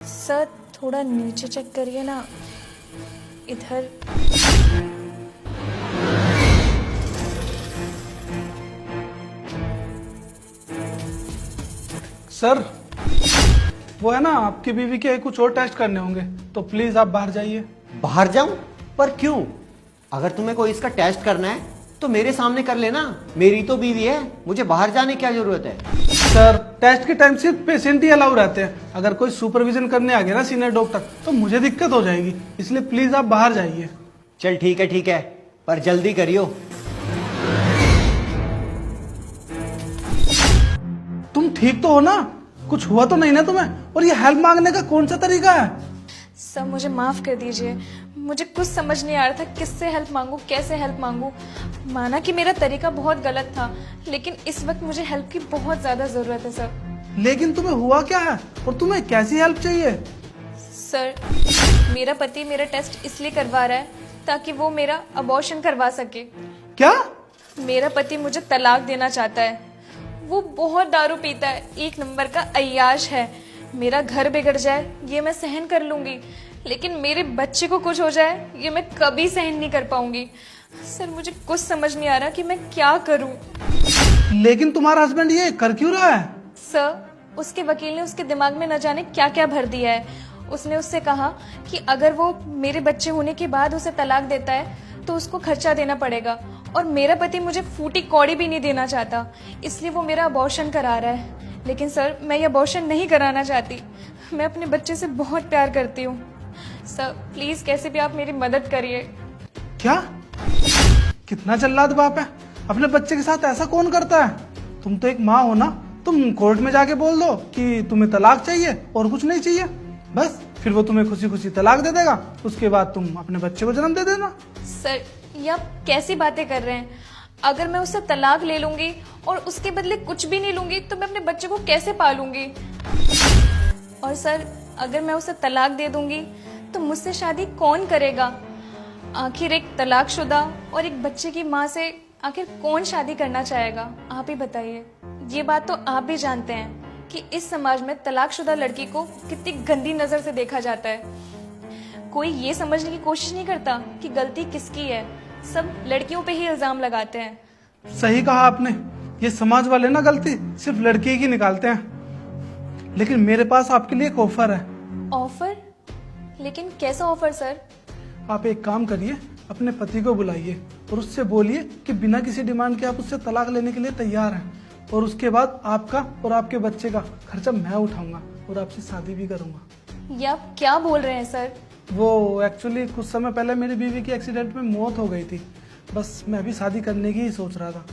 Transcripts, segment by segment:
Sir थोड़ा नीचे check करिए ना, इधर। सर वो है ना, आपकी बीवी के कुछ और टेस्ट करने होंगे, तो प्लीज आप बाहर जाइए। बाहर जाऊं? पर क्यों? अगर तुम्हें कोई इसका टेस्ट करना है तो मेरे सामने कर लेना, मेरी तो बीवी है, मुझे बाहर जाने की क्या जरूरत है? सर टेस्ट के टाइम सिर्फ पेशेंट ही अलाउ रहते हैं, अगर कोई सुपरविजन करने आ गया ना सीनियर डॉक्टर, तो मुझे दिक्कत हो जाएगी, इसलिए प्लीज आप बाहर जाइए। चल ठीक है, पर जल्दी करियो। तुम ठीक तो हो ना? कुछ हुआ तो नहीं ना तुम्हें? और ये हेल्प मांगने का कौन सा तरीका है? सर मुझे माफ कर दीजिए, मुझे कुछ समझ नहीं आ रहा था किससे हेल्प मांगू, कैसे हेल्प मांगू। माना कि मेरा तरीका बहुत गलत था, लेकिन इस वक्त मुझे हेल्प की बहुत ज्यादा जरूरत है सर। लेकिन तुम्हें हुआ क्या है और तुम्हें कैसी हेल्प चाहिए? सर मेरा पति मेरा टेस्ट इसलिए करवा रहा है ताकि वो मेरा अबॉर्शन करवा सके। क्या? मेरा पति मुझे तलाक देना चाहता है। वो बहुत दारू पीता है, एक नंबर का अय्याश है। मेरा घर बिगड़ जाए ये मैं सहन कर लूंगी, लेकिन मेरे बच्चे को कुछ हो जाए ये मैं कभी सहन नहीं कर पाऊंगी। सर मुझे कुछ समझ नहीं आ रहा कि मैं क्या करूं। लेकिन तुम्हारा हस्बैंड ये कर क्यों रहा है? सर उसके वकील ने उसके दिमाग में न जाने क्या क्या भर दिया है। उसने उससे कहा कि अगर वो मेरे बच्चे होने के बाद उसे तलाक देता है तो उसको खर्चा देना पड़ेगा, और मेरा पति मुझे फूटी कौड़ी भी नहीं देना चाहता, इसलिए वो मेरा अबॉर्शन करा रहा है। लेकिन सर मैं ये अबॉर्शन नहीं कराना चाहती, मैं अपने बच्चे से बहुत प्यार करती हूँ। सर प्लीज कैसे भी आप मेरी मदद करिए। क्या? कितना जल्लाद बाप है, अपने बच्चे के साथ ऐसा कौन करता है? तुम तो एक माँ हो ना, तुम कोर्ट में जाके बोल दो कि तुम्हें तलाक चाहिए और कुछ नहीं चाहिए, बस फिर वो तुम्हें खुशी खुशी तलाक दे देगा, उसके बाद तुम अपने बच्चे को जन्म दे देना। सर ये आप कैसी बातें कर रहे हैं? अगर मैं उससे तलाक ले लूंगी और उसके बदले कुछ भी नहीं लूंगी तो मैं अपने बच्चे को कैसे पालूंगी? और सर अगर मैं उसे तलाक दे दूंगी तो मुझसे शादी कौन करेगा? आखिर एक तलाकशुदा और एक बच्चे की माँ से आखिर कौन शादी करना चाहेगा? आप ही बताइए। ये बात तो आप भी जानते हैं कि इस समाज में तलाकशुदा लड़की को कितनी गंदी नजर से देखा जाता है। कोई ये समझने की कोशिश नहीं करता कि गलती किसकी है, सब लड़कियों पे ही इल्जाम लगाते हैं। सही कहा आपने, ये समाज वाले ना गलती सिर्फ लड़की की निकालते हैं। लेकिन मेरे पास आपके लिए एक ऑफर है। ऑफर? लेकिन कैसा ऑफर सर? आप एक काम करिए, अपने पति को बुलाइए और उससे बोलिए कि बिना किसी डिमांड के आप उससे तलाक लेने के लिए तैयार हैं, और उसके बाद आपका और आपके बच्चे का खर्चा मैं उठाऊंगा और आपसे शादी भी करूंगा। ये आप क्या बोल रहे हैं सर? वो एक्चुअली कुछ समय पहले मेरी बीवी की एक्सीडेंट में मौत हो गई थी, बस मैं भी शादी करने की ही सोच रहा था,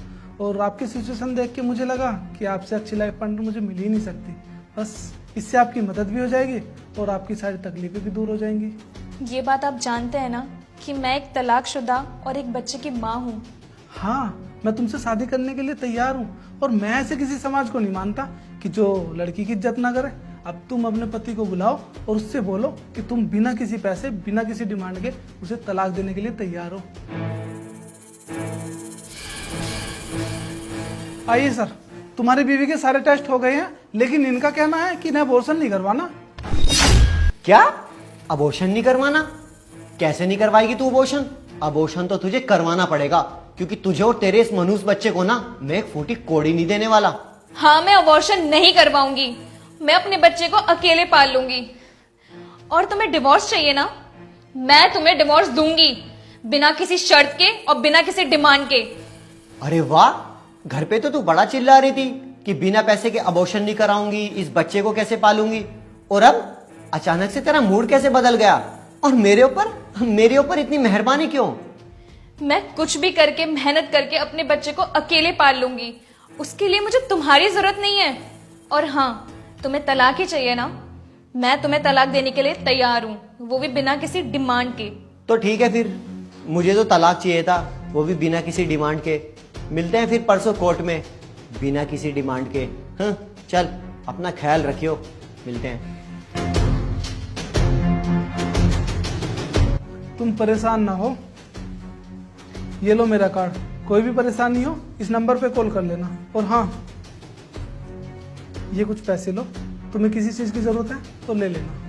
और आपकी सिचुएशन देख के मुझे लगा कि आपसे अच्छी लाइफ पार्टनर मुझे मिल ही नहीं सकती। बस इससे आपकी मदद भी हो जाएगी और आपकी सारी तकलीफें भी दूर हो जाएंगी। ये बात आप जानते हैं ना कि मैं एक तलाकशुदा और एक बच्चे की माँ हूँ। हाँ, मैं तुमसे शादी करने के लिए तैयार हूँ, और मैं ऐसे किसी समाज को नहीं मानता कि जो लड़की की इज्जत ना करे। अब तुम अपने पति को बुलाओ और उससे बोलो कि तुम बिना किसी पैसे, बिना किसी डिमांड के उसे तलाक देने के लिए तैयार हो। आइए सर, तुम्हारी बीवी के सारे टेस्ट हो गए हैं, लेकिन इनका कहना है कि इन्हें अबॉर्शन नहीं करवाना। क्या? अबॉर्शन नहीं करवाना? कैसे नहीं करवाएगी तू अबॉर्शन? अबॉर्शन तो तुझे करवाना पड़ेगा, क्योंकि तुझे और तेरे इस मनुष्य बच्चे को ना मैं एक फूटी कोड़ी नहीं देने वाला। हाँ मैं अबॉर्शन नहीं करवाऊंगी, मैं अपने बच्चे को अकेले पाल लूंगी। और तुम्हें डिवोर्स चाहिए ना? मैं तुम्हें डिवोर्स दूंगी, बिना किसी शर्त के और बिना किसी डिमांड के। अरे वाह, घर पे तो तू बड़ा चिल्ला रही थी कि बिना पैसे के अबॉर्शन नहीं कराऊंगी, इस बच्चे को कैसे पालूंगी, और अब अचानक से तेरा मूड कैसे बदल गया? और मेरे ऊपर इतनी मेहरबानी क्यों? मैं कुछ भी करके, मेहनत करके अपने बच्चे को अकेले पाल लूंगी, उसके लिए मुझे तुम्हारी जरूरत नहीं है। और हाँ, तुम्हें तलाक ही चाहिए ना? मैं तुम्हें तलाक देने के लिए तैयार हूँ, वो भी बिना किसी डिमांड के। तो ठीक है, फिर मुझे तो तलाक चाहिए था, वो भी बिना किसी डिमांड के। मिलते हैं फिर परसों कोर्ट में, बिना किसी डिमांड के। हाँ चल, अपना ख्याल रखियो, मिलते हैं। तुम परेशान ना हो, ये लो मेरा कार्ड, कोई भी परेशानी हो इस नंबर पे कॉल कर लेना। और हाँ, ये कुछ पैसे लो, तुम्हें किसी चीज की जरूरत है तो ले लेना।